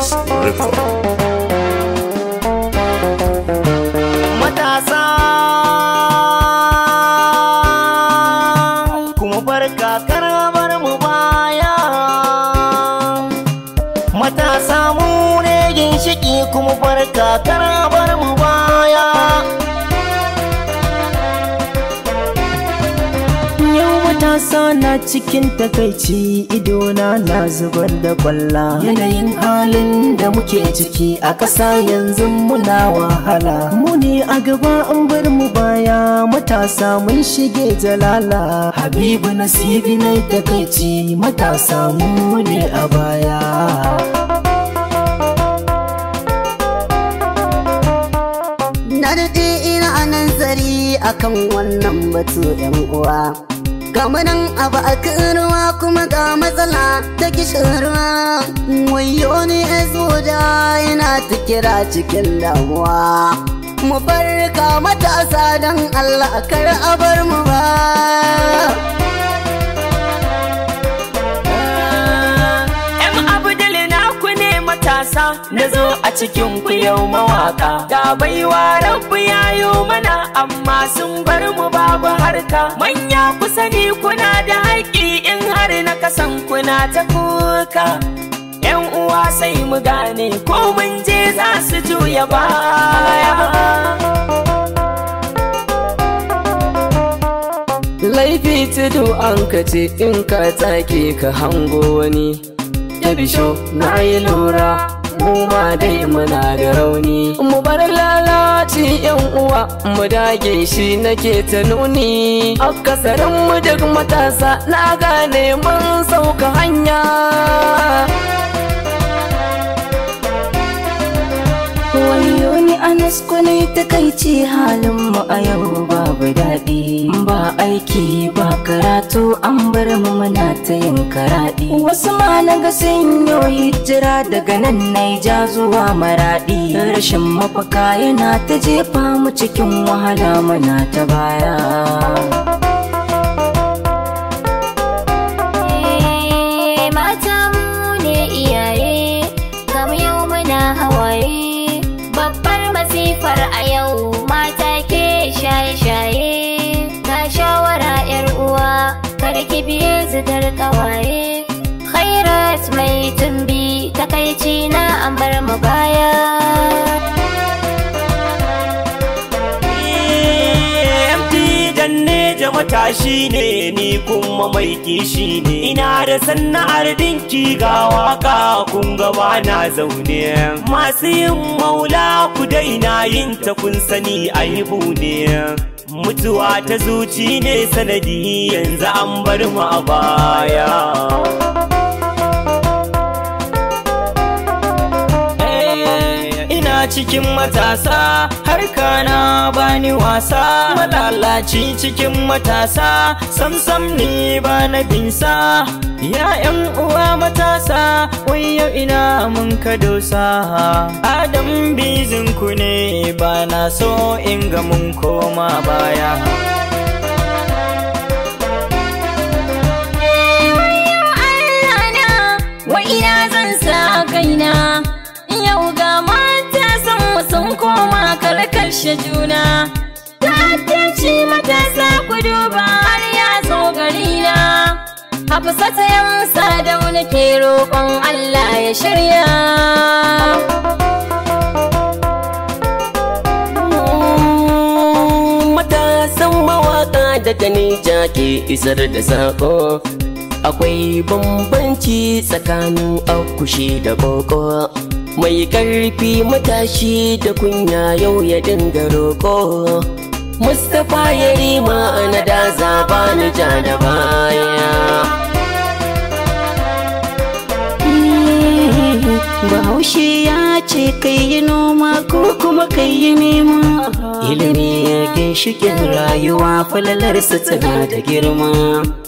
Idris Record. Matasa kuma barka karamar mu baya. Matasa mu ne ginshiki kuma barka karamar mu baya. Matasa na cikin takaici, idona na zubar da kwalla. Yanayin halin da muke ciki a ƙasa yanzu muna wahala. Mu ne a gaba an bar mu baya, matasa mun shige jalala. Habibu Nasibi na takaici, matasa mu ne a baya. Na daɗe ina nazari akan wannan batu 'yan uwa. Gamanan abu a ruwa kuma ga matsala ta kishirwa. Wayo ne ya zo da yana ta kira cikin damuwa. Mu farka matasa don Allah kar a bar mu ba. Matasa na zo a cikin ku yau mawaka. Ga baiwa Rabbu yayo mana amma sun bar mu babu harka. Manya ku sani kuna da haƙƙi in har na kasan kuna ta kuka. 'Yan uwa sai mu gane ko mun je za su juya baya. Laifi tudu an kace in ka take ka hango wani. Ya bisho na yi lura mu ma dai muna da rauni. Mu bar lalaci 'yan uwa mu dage shi nake ta nuni. Akasarin mu duk matasa na gane mun sauka hanya. Wayo ni Anas kwanai takaici halin mu a yau babu daɗi. Ba aiki ba karatu an bar mu muna ta yin karaɗi. Wasu ma naga sun yi hijira daga nan Naija zuwa Maraɗi. Rashin mafaka yana ta jefa mu cikin wahala muna ta baya. Mata mu ne iyaye, kam yau muna hawaye. Babbar masifar a yau mata ke shaye-shaye. Ga shawara 'yar uwa kar ki biye zidar kawaye. Khairat mai tumbi takaici na an bar mu baya. Matashi ne ni kuma mai kishi ne. Ina da sana'ar dinki ga waka kun gaba na zaune. Masu yin maula ku daina yin ta kun sani aibu ne. Mutuwa ta zuci ne sanadi yanzu an bar mu a baya. Cikin matasa harka na bani wasa. Malalaci cikin matasa samsam ni ba na binsa. Ya 'yan uwa matasa wayo ina mun ka dosa. Adam bizin ku ne ba na so in ga mun koma baya. Wayo Allah na wa ina zan sa kaina. Yau ga sun koma karkashe juna. Ta'addanci matasa ku duba har ya zo garina. Hafsat yan sadau nake roƙon Allah ya shirya. Matasan mawaƙa daga Nija ke isar da saƙo. Akwai bambanci tsakanin akushi da koko. Mai ƙarfi matashi da kunya yau ya dinga roƙo. Mustapha ya rima na da zaba ni ja da baya. Bahaushe ya ce kai yi noma ko kuma kai yi nema. Ilimi ya ginshiƙin rayuwa falalarsa tana da girma.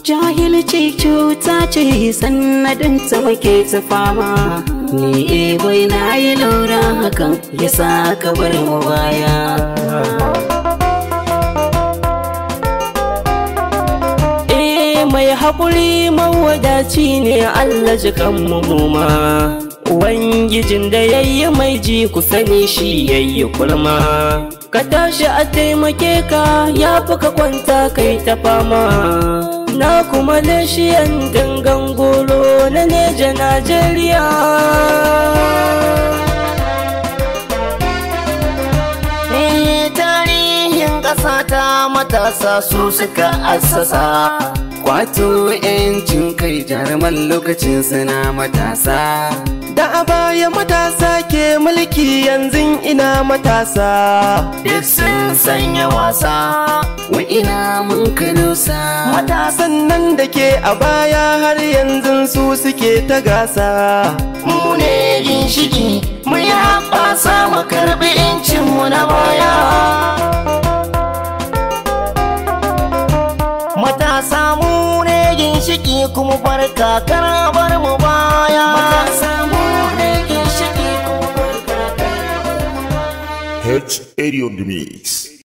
Jahilci cuta ce sannadin ta muke ta fama. Ni bai na yi lura hakan ya sa ka bar mu baya. mai haƙuri mawadaci ne Allah jikan mu ma. Ubangijin da yayi mai ji ku sani shi yayi kulma. Ka tashi a taimake ka ya fi ka kwanta kai ta fama. Na kuma leshiyan gangan goro na Neja Najeriya. Tarihin ƙasa ta matasa su suka assasa. Kwato 'yancin kai jaruman lokacin suna matasa. Da a baya matasa ke mulki yanzu ina matasa. Duk sun sanya wasa, wa ina mun kanusa. Matasan nan da ke a baya har yanzu su suke ta gasa. Mu ne ginshiki, mu yi haɓasa mu karɓi 'yancinmu na baya. Matasa mu ne ginshiki kuma farka kar bar mu baya. Matasa mu ne ginshiki kuma farka kar bar mu baya. H80 on the mix.